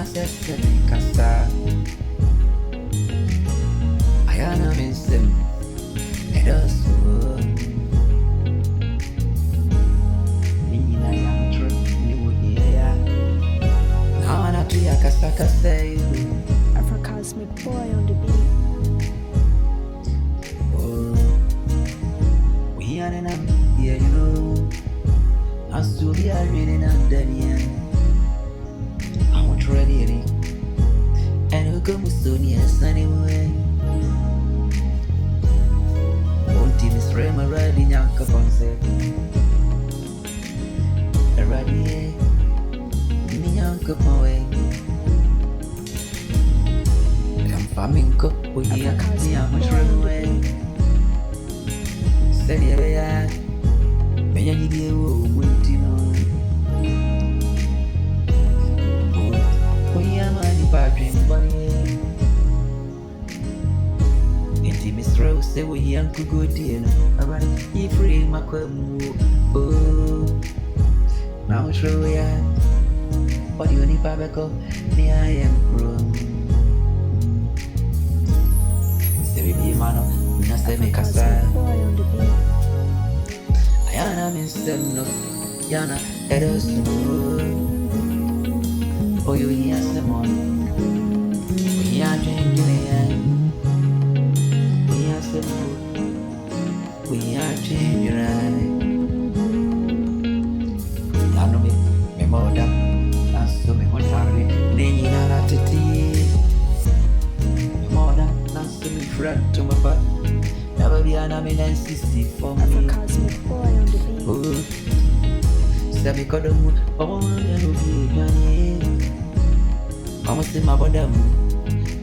sese kasa ayana minsem edosu nina yantro ni wuya na na tuya kasa kasa Afro-cosmic boy on the beat. oh we are in yeah you know we are really not done yet. I want ready and who come soon yes anyway. Won't team is rema riding yanka ponset. Ready me yanka poe. I'm farming cook we are much away. Said yeah, me and you won't Miss Rose say we young could go dinner. Alright, you free my quamu. Oh, now show we are. What do you need, Babaco? Me, I am grown. Say, be mano, not say me casa. Ayana means them no, Yana, Edos. Oh, you hear someone. We are drinking. We are changing right. I know me more than I saw me one time. Nini na titi. More than I saw me friend to my butt. Never be an amazing sissy for me. Afro-cosmic boy on the beat. Oh, Sabi Kodomu, oh, you be Johnny. Almost in my bottom.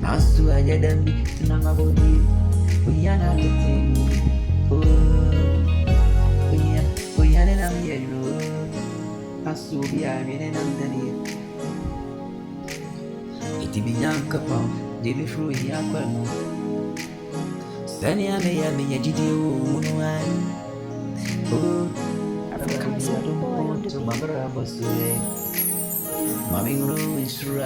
Nasu, I get them big to my body. We are not the thing. We are in a mere room. As to be a minute and it be young couple, they be through here. Sanya may have been a GDO. Oh, Afro-cosmic boy on the to beat. my brother was today. Mammy room is true.